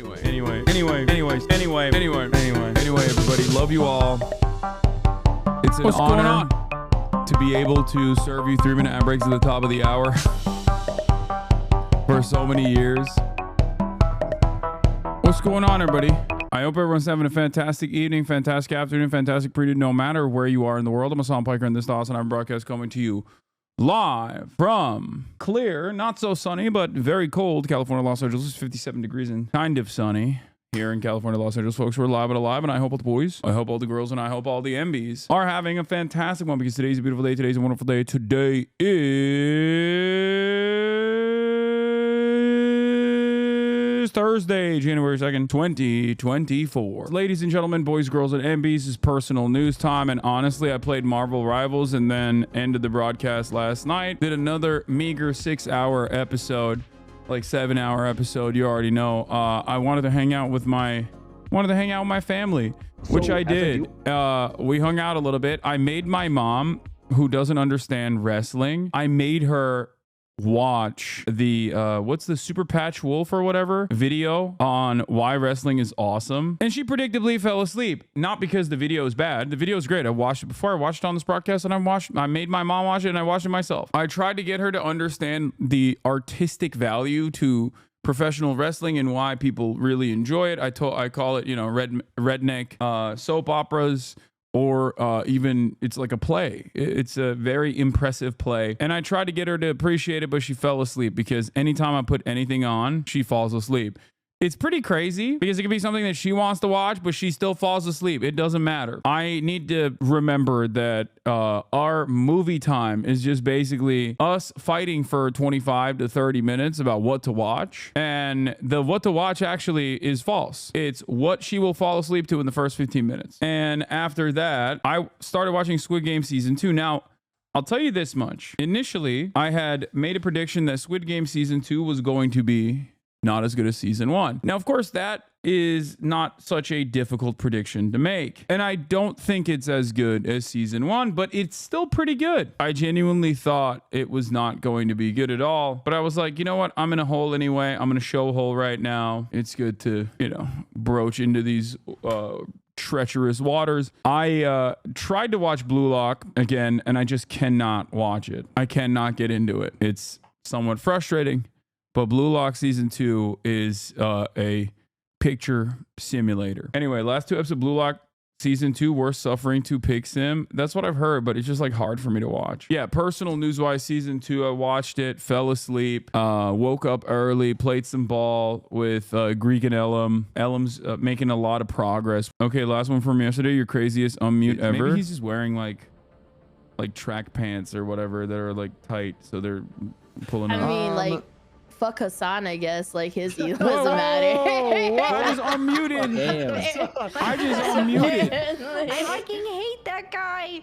Anyway, everybody, love you all. It's an honor to be able to serve you 3-minute ad breaks at the top of the hour for so many years. What's going on, everybody? I hope everyone's having a fantastic evening, fantastic afternoon, fantastic pre-day, no matter where you are in the world. I'm Hassan Piker, and this is the HASAN-HATE broadcast coming to you live from clear, not so sunny, but very cold California, Los Angeles. It's 57 degrees and kind of sunny here in California, Los Angeles. Folks, we're live and alive, and I hope all the boys, I hope all the girls, and I hope all the MBs are having a fantastic one, because today's a beautiful day. Today's a wonderful day. Today is Thursday, January 2nd, 2024. Ladies and gentlemen, boys, girls, and MBs, is personal news time. And honestly, I played Marvel Rivals and then ended the broadcast last night. Did another meager 6-hour episode, like 7-hour episode. You already know. I wanted to hang out with my family, which I did. We hung out a little bit. I made my mom, who doesn't understand wrestling, I made her watch the what's the Super Patch Wolf or whatever video on why wrestling is awesome, and she predictably fell asleep. Not because the video is bad. The video is great. I watched it before. I watched it on this broadcast, and I made my mom watch it, and I watched it myself. I tried to get her to understand the artistic value to professional wrestling and why people really enjoy it. I call it, you know, redneck soap operas, or even it's like a play. It's a very impressive play. And I tried to get her to appreciate it, but she fell asleep, because anytime I put anything on, she falls asleep. It's pretty crazy, because it could be something that she wants to watch, but she still falls asleep. It doesn't matter. I need to remember that our movie time is just basically us fighting for 25 to 30 minutes about what to watch. And the what to watch actually is false. It's what she will fall asleep to in the first 15 minutes. And after that, I started watching Squid Game Season 2. Now, I'll tell you this much. Initially, I had made a prediction that Squid Game Season 2 was going to be not as good as Season 1. Now, of course, that is not such a difficult prediction to make. And I don't think it's as good as Season 1, but it's still pretty good. I genuinely thought it was not going to be good at all. But I was like, you know what? I'm in a hole anyway. I'm in a show hole right now. It's good to, you know, broach into these treacherous waters. I tried to watch Blue Lock again, and I just cannot watch it. I cannot get into it. It's somewhat frustrating. But Blue Lock Season 2 is a picture simulator. Anyway, last 2 episodes of Blue Lock Season 2 were suffering to pick sim. That's what I've heard, but it's just like hard for me to watch. Yeah, personal news-wise, Season 2, I watched it, fell asleep, woke up early, played some ball with Greek and Elam. Elam's making a lot of progress. Okay, last one from yesterday. Your craziest unmute ever. Maybe he's just wearing like track pants or whatever that are like tight, so they're pulling up. I mean, like, fuck Hassan, I guess. Like, his ego doesn't matter. I was unmuted. I just unmuted. I fucking hate that guy.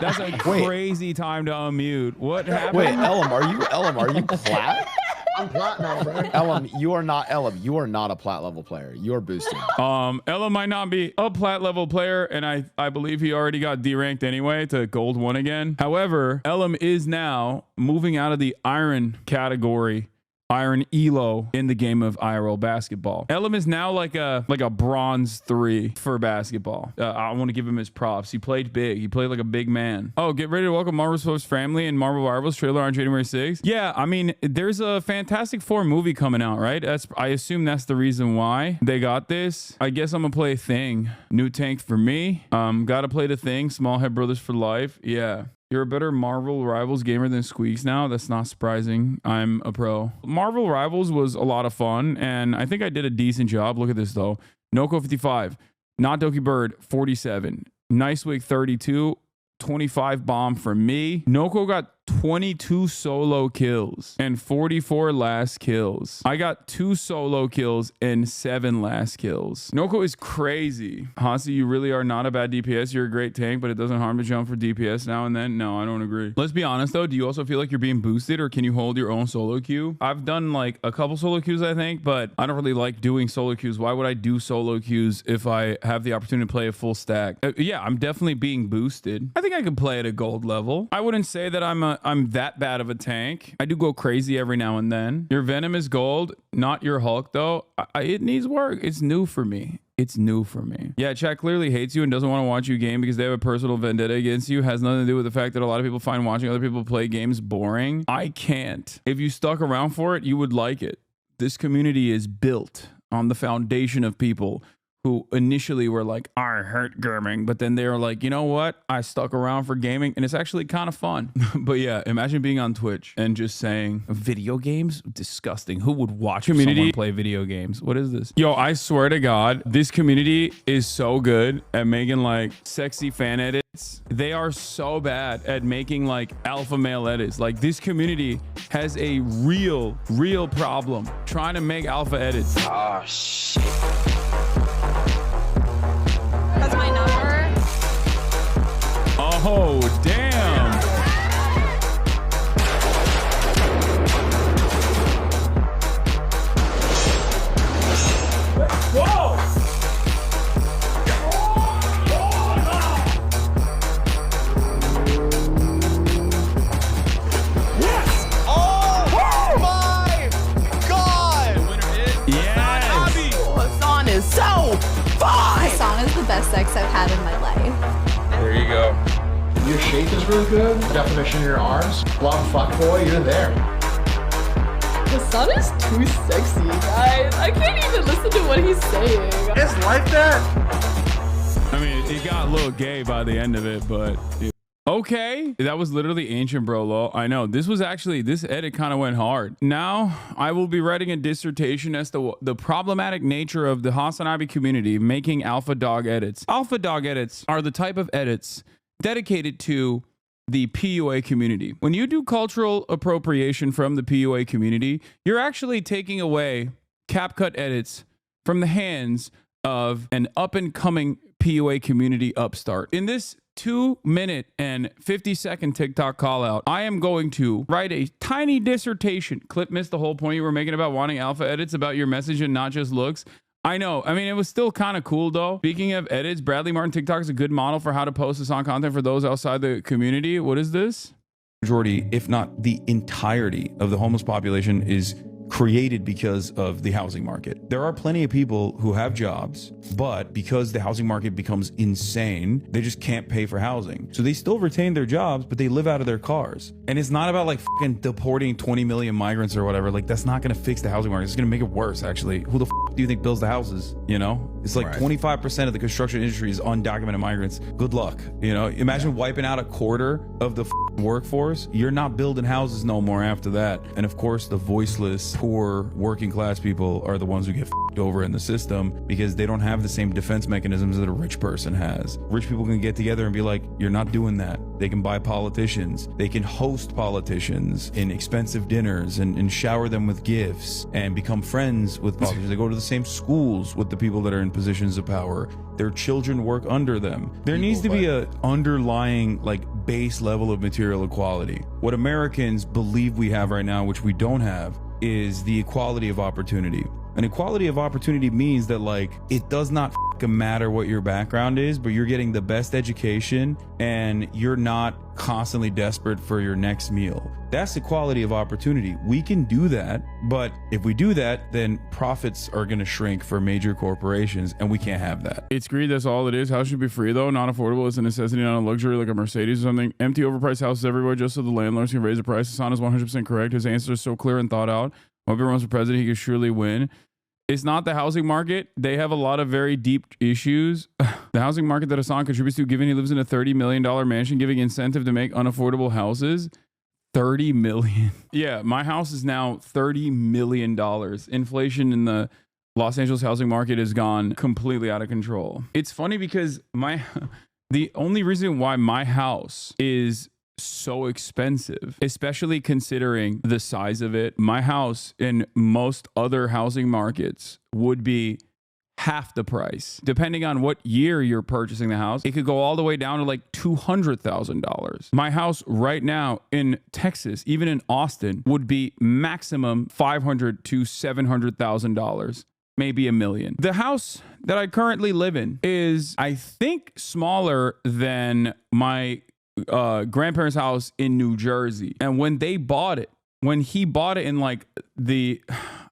That's a crazy time to unmute. What happened? Wait, Elam, are you plat? I'm plat now, bro. Elam, you are not a plat level player. You are boosting. Elam might not be a plat level player, and I believe he already got D-ranked anyway to gold 1 again. However, Elam is now moving out of the iron category, iron elo, in the game of IRL basketball. Elam is now like a bronze 3 for basketball. I want to give him his props. He played big. He played like a big man. Oh, get ready to welcome Marvel's Post family and Marvel Rivals trailer on January 6th. Yeah, I mean, there's a Fantastic Four movie coming out, right? I assume that's the reason why they got this. I guess I'm gonna play Thing. New tank for me. Gotta play the Thing. Small Head Brothers for life. Yeah. You're a better Marvel Rivals gamer than Squeaks now. That's not surprising. I'm a pro. Marvel Rivals was a lot of fun, and I think I did a decent job. Look at this, though. Noko 55. Not Doki Bird 47. Nice Wig 32. 25 bomb for me. Noko got 22 solo kills and 44 last kills. I got 2 solo kills and 7 last kills. Noko is crazy. Hasi, you really are not a bad DPS. You're a great tank, but it doesn't harm to jump for DPS now and then. No, I don't agree. Let's be honest though. Do you also feel like you're being boosted, or can you hold your own solo queue? I've done like a couple solo queues, I think, but I don't really like doing solo queues. Why would I do solo queues if I have the opportunity to play a full stack? Yeah, I'm definitely being boosted. I think I could play at a gold level. I wouldn't say that I'm I'm that bad of a tank. I do go crazy every now and then. Your Venom is gold, not your Hulk though. It needs work. It's new for me. It's new for me. Yeah, chat clearly hates you and doesn't want to watch you game because they have a personal vendetta against you. Has nothing to do with the fact that a lot of people find watching other people play games boring. I can't. If you stuck around for it, you would like it. This community is built on the foundation of people who initially were like, I hate gaming, but then they were like, you know what? I stuck around for gaming and it's actually kind of fun. But yeah, imagine being on Twitch and just saying video games? Disgusting. Who would watch someone play video games? What is this? Yo, I swear to God, this community is so good at making like sexy fan edits. They are so bad at making like alpha male edits. Like this community has a real problem trying to make alpha edits. Oh, shit. That's my number. Oh, damn. Whoa. Yes! Oh my God! The winner is Yes. Hasan is so fine. Hasan is the best sex I've had in my life. There you go. Your shape is really good. Definition of your arms. Long fuck boy, you're there. Hasan is too sexy, guys. I can't even listen to what he's saying. It's like that. I mean, it got a little gay by the end of it, but okay. That was literally ancient bro law. I know this edit kind of went hard. Now I will be writing a dissertation as to the problematic nature of the HASAN-HATE community making alpha dog edits. Alpha dog edits are the type of edits dedicated to the PUA community. When you do cultural appropriation from the PUA community, you're actually taking away CapCut edits from the hands of an up-and-coming PUA community upstart. In this 2-minute and 50-second TikTok call out, I am going to write a tiny dissertation. Clip missed the whole point you were making about wanting alpha edits about your message and not just looks. I know. I mean, it was still kind of cool though. Speaking of edits, Bradley Martin TikTok is a good model for how to post this on content for those outside the community. What is this? Majority, if not the entirety of the homeless population is created because of the housing market. There are plenty of people who have jobs, but because the housing market becomes insane, they just can't pay for housing. So they still retain their jobs, but they live out of their cars. And it's not about like fucking deporting 20 million migrants or whatever. Like that's not going to fix the housing market. It's going to make it worse, actually. Who the do you think builds the houses? You know, it's like 25% of the construction industry is undocumented migrants. Good luck. You know, imagine wiping out a quarter of the workforce. You're not building houses no more after that. And of course, the voiceless, poor working class people are the ones who get over in the system because they don't have the same defense mechanisms that a rich person has. Rich people can get together and be like, you're not doing that. They can buy politicians. They can host politicians in expensive dinners and shower them with gifts and become friends with politicians. They go to the same schools with the people that are in positions of power. Their children work under them. There needs to be a underlying like base level of material equality. What Americans believe we have right now, which we don't have, is the equality of opportunity. And equality of opportunity means that like it does not matter what your background is, but you're getting the best education and you're not constantly desperate for your next meal. That's equality of opportunity. We can do that, but if we do that, then profits are going to shrink for major corporations, and we can't have that. It's greed. That's all it is. House should be free though, not affordable. It's a necessity, not a luxury like a Mercedes or something. Empty, overpriced houses everywhere just so the landlords can raise the price. Hasan is 100% correct. His answer is so clear and thought out. Hope he runs for president, he could surely win. It's not the housing market. They have a lot of very deep issues. The housing market that Hasan contributes to, given he lives in a $30 million mansion, giving incentive to make unaffordable houses. 30 million. Yeah, my house is now $30 million. Inflation in the Los Angeles housing market has gone completely out of control. It's funny because the only reason why my house is so expensive, especially considering the size of it, my house in most other housing markets would be half the price. Depending on what year you're purchasing the house, it could go all the way down to like $200,000. My house right now in Texas, even in Austin, would be maximum $500,000 to $700,000. Maybe $1 million. The house that I currently live in is, I think, smaller than my grandparents' house in New Jersey. And when he bought it in like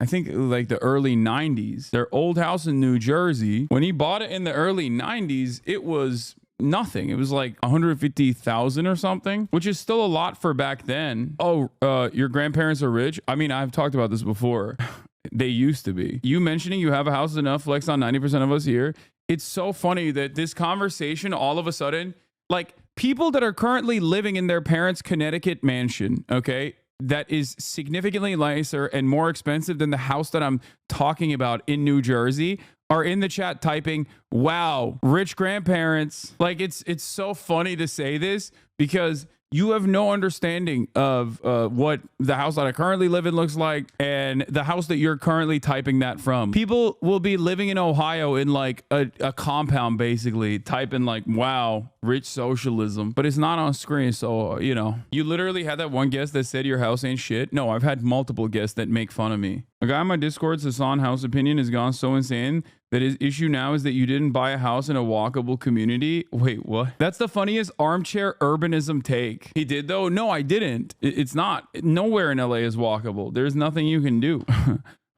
I think like the early 90s, their old house in New Jersey, when he bought it in the early 90s, it was nothing. It was like 150,000 or something, which is still a lot for back then. Oh, your grandparents are rich? I mean, I've talked about this before. They used to be. You mentioning you have a house is enough flex on 90% of us here. It's so funny that this conversation all of a sudden, like people that are currently living in their parents' Connecticut mansion, okay, that is significantly nicer and more expensive than the house that I'm talking about in New Jersey, are in the chat typing, wow, rich grandparents. Like it's so funny to say this because you have no understanding of what the house that I currently live in looks like and the house that you're currently typing that from. People will be living in Ohio in like a compound, basically typing like, wow, rich socialism, but it's not on screen. So, you know, you literally had that one guest that said your house ain't shit. No, I've had multiple guests that make fun of me. A guy on my Discord's Hasan house opinion has gone so insane that his issue now is that you didn't buy a house in a walkable community. Wait, what? That's the funniest armchair urbanism take. He did though? No, I didn't. It's not. Nowhere in LA is walkable. There's nothing you can do.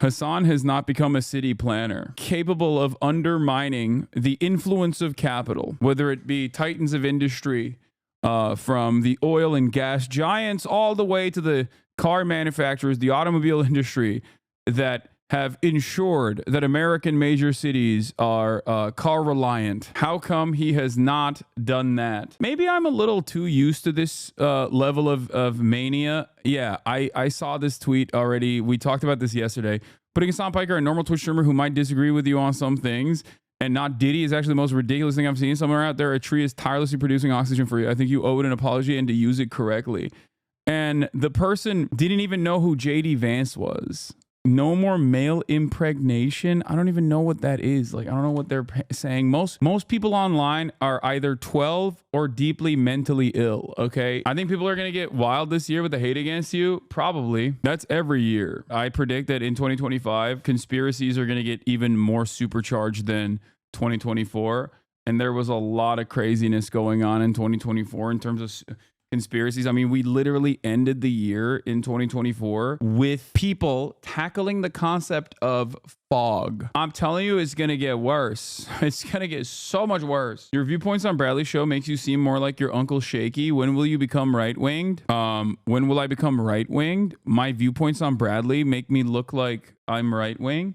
Hasan has not become a city planner capable of undermining the influence of capital, whether it be titans of industry, from the oil and gas giants all the way to the car manufacturers, the automobile industry, that have ensured that American major cities are car reliant. How come he has not done that? Maybe I'm a little too used to this level of mania. Yeah, I saw this tweet already. We talked about this yesterday. Putting Hasan Piker, a normal Twitch streamer who might disagree with you on some things, and not Diddy, is actually the most ridiculous thing I've seen. Somewhere out there, a tree is tirelessly producing oxygen for you. I think you owe it an apology and to use it correctly. And the person didn't even know who JD Vance was. No more male impregnation. I don't even know what that is. Like, I don't know what they're saying. Most people online are either 12 or deeply mentally ill, okay? I think people are going to get wild this year with the hate against you. Probably. That's every year. I predict that in 2025, conspiracies are going to get even more supercharged than 2024. And there was a lot of craziness going on in 2024 in terms of conspiracies. I mean, we literally ended the year in 2024 with people tackling the concept of fog. I'm telling you, it's going to get worse. It's going to get so much worse. Your viewpoints on Bradley's show makes you seem more like your Uncle Shaky. When will you become right-winged? When will I become right-winged? My viewpoints on Bradley make me look like I'm right-wing.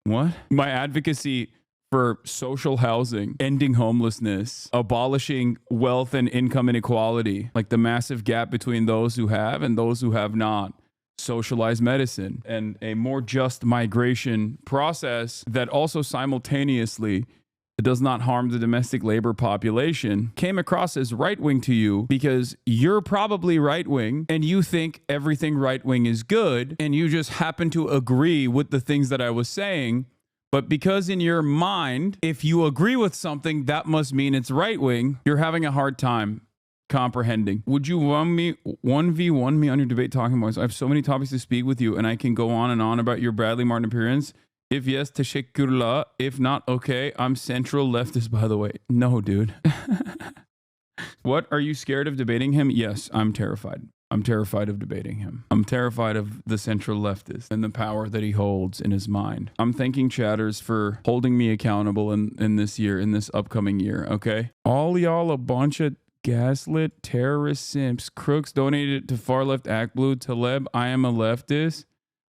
What? My advocacy for social housing, ending homelessness, abolishing wealth and income inequality, like the massive gap between those who have and those who have not, socialized medicine, and a more just migration process that also simultaneously does not harm the domestic labor population, came across as right-wing to you because you're probably right-wing and you think everything right-wing is good and you just happen to agree with the things that I was saying. But because in your mind, if you agree with something, that must mean it's right wing, you're having a hard time comprehending. Would you 1v1 me on your debate talking points? I have so many topics to speak with you, and I can go on and on about your Bradley Martin appearance. If yes, tashakkurla. If not, okay. I'm central leftist, by the way. No, dude. What? Are you scared of debating him? Yes, I'm terrified. I'm terrified of debating him. I'm terrified of the central leftist and the power that he holds in his mind. I'm thanking chatters for holding me accountable in this year, in this upcoming year, okay? All y'all a bunch of gaslit terrorist simps. Crooks donated to far left act blue. Taleb, I am a leftist.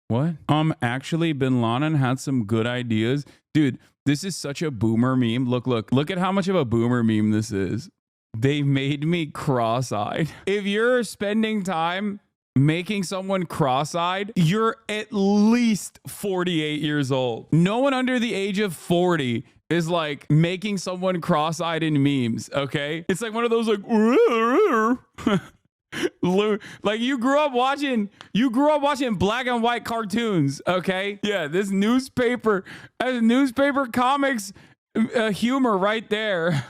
What? Actually, Bin Laden had some good ideas. Dude, this is such a boomer meme. Look at how much of a boomer meme this is. They made me cross-eyed. If you're spending time making someone cross-eyed, you're at least 48 years old. No one under the age of 40 is like making someone cross-eyed in memes, okay? It's like one of those like like you grew up watching black and white cartoons, okay? Yeah, this newspaper comics humor right there.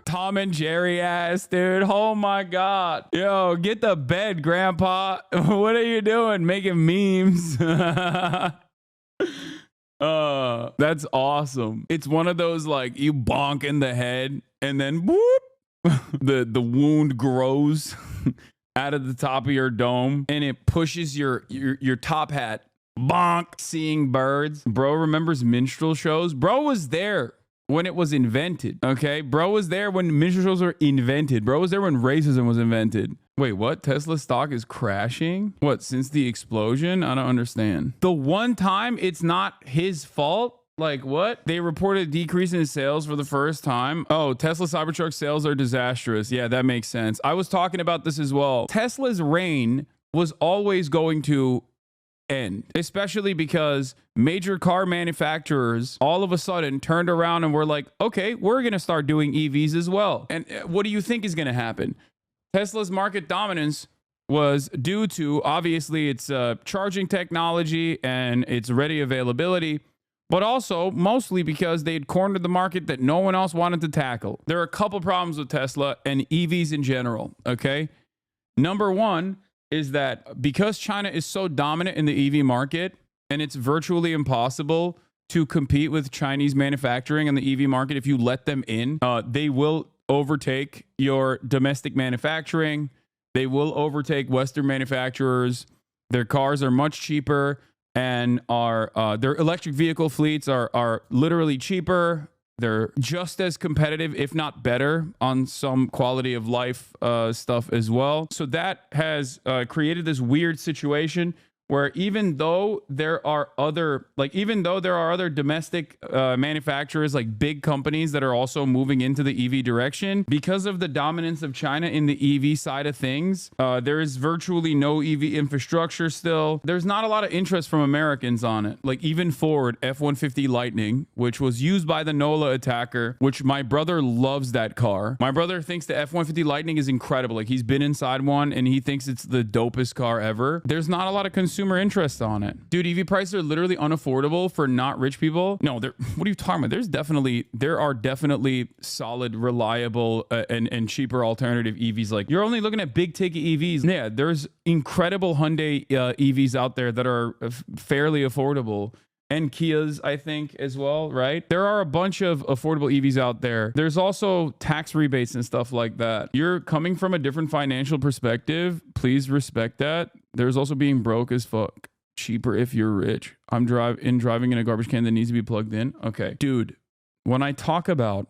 Tom and Jerry ass, dude. Oh my god. Yo, get the bed, grandpa. What are you doing? Making memes. That's awesome. It's one of those like you bonk in the head and then whoop, the wound grows out of the top of your dome and it pushes your top hat. Bonk. Seeing birds. Bro remembers minstrel shows. Bro was there when it was invented. Okay, bro was there when minstrel shows were invented. Bro was there when racism was invented. Wait, what? Tesla stock is crashing? What, since the explosion? I don't understand. The one time it's not his fault? Like what? They reported a decrease in sales for the first time. Oh, Tesla Cybertruck sales are disastrous. Yeah, that makes sense. I was talking about this as well. Tesla's reign was always going to end, especially because major car manufacturers all of a sudden turned around and were like, okay, we're going to start doing EVs as well. And what do you think is going to happen? Tesla's market dominance was due to obviously its charging technology and its ready availability, but also mostly because they had cornered the market that no one else wanted to tackle. There are a couple problems with Tesla and EVs in general, okay? Number one is that because China is so dominant in the EV market and it's virtually impossible to compete with Chinese manufacturing in the EV market if you let them in, they will overtake your domestic manufacturing. They will overtake Western manufacturers. Their cars are much cheaper and their electric vehicle fleets are literally cheaper. They're just as competitive, if not better, on some quality of life stuff as well. So that has created this weird situation where even though there are other domestic manufacturers, like big companies that are also moving into the EV direction, because of the dominance of China in the EV side of things, there is virtually no EV infrastructure still. There's not a lot of interest from Americans on it. Like even Ford F-150 Lightning, which was used by the NOLA attacker, which my brother loves that car. My brother thinks the F-150 Lightning is incredible. Like he's been inside one and he thinks it's the dopest car ever. There's not a lot of consumer interest on it. Dude, EV prices are literally unaffordable for not rich people. No, what are you talking about? There are definitely solid, reliable, and cheaper alternative EVs. Like you're only looking at big ticket EVs. Yeah, there's incredible Hyundai EVs out there that are fairly affordable. And Kias, I think, as well, right? There are a bunch of affordable EVs out there. There's also tax rebates and stuff like that. You're coming from a different financial perspective. Please respect that. There's also being broke as fuck. Cheaper if you're rich. I'm driving in a garbage can that needs to be plugged in. Okay. Dude, when I talk about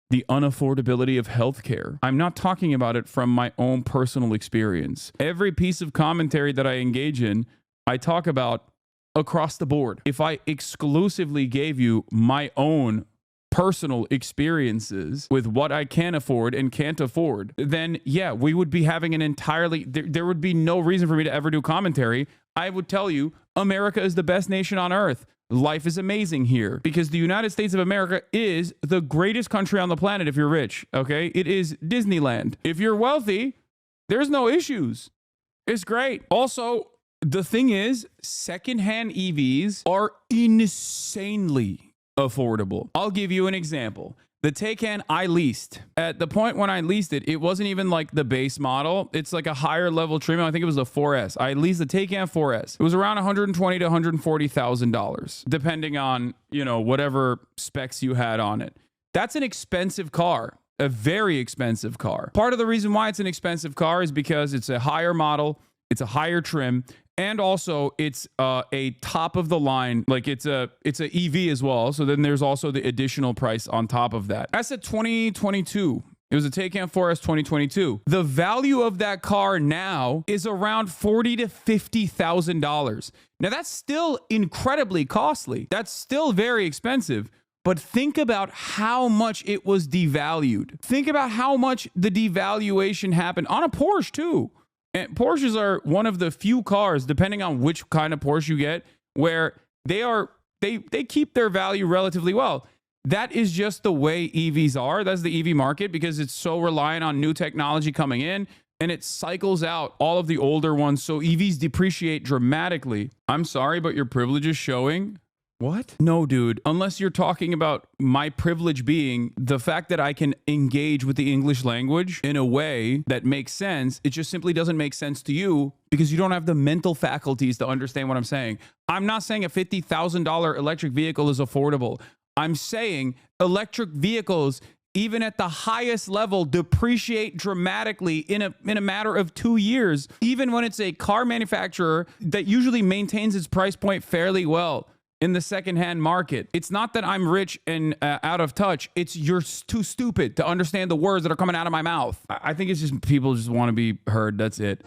the unaffordability of healthcare, I'm not talking about it from my own personal experience. Every piece of commentary that I engage in, I talk about across the board. If I exclusively gave you my own personal experiences with what I can afford and can't afford, then yeah, we would be having an entirely, there would be no reason for me to ever do commentary. I would tell you, America is the best nation on earth. Life is amazing here because the United States of America is the greatest country on the planet if you're rich, okay? It is Disneyland. If you're wealthy, there's no issues. It's great. Also, the thing is, secondhand EVs are insanely affordable. I'll give you an example. The Taycan I leased, at the point when I leased it, it wasn't even like the base model. It's like a higher level trim. I think it was a 4S. I leased the Taycan 4S. It was around $120,000 to $140,000, depending on, whatever specs you had on it. That's an expensive car, a very expensive car. Part of the reason why it's an expensive car is because it's a higher model, it's a higher trim, and also it's a top of the line, like it's a EV as well. So then there's also the additional price on top of that. That's a 2022. It was a Taycan 4S 2022. The value of that car now is around $40,000 to $50,000. Now that's still incredibly costly. That's still very expensive. But think about how much it was devalued. Think about how much the devaluation happened on a Porsche too. And Porsches are one of the few cars, depending on which kind of Porsche you get, where they keep their value relatively well. That is just the way EVs are. That's the EV market because it's so reliant on new technology coming in and it cycles out all of the older ones. So EVs depreciate dramatically. I'm sorry, but your privilege is showing. What? No, dude. Unless you're talking about my privilege being the fact that I can engage with the English language in a way that makes sense, it just simply doesn't make sense to you because you don't have the mental faculties to understand what I'm saying. I'm not saying a $50,000 electric vehicle is affordable. I'm saying electric vehicles, even at the highest level, depreciate dramatically in a matter of 2 years, even when it's a car manufacturer that usually maintains its price point fairly well in the secondhand market. It's not that I'm rich and out of touch. It's you're too stupid to understand the words that are coming out of my mouth. I think it's just people just want to be heard. That's it.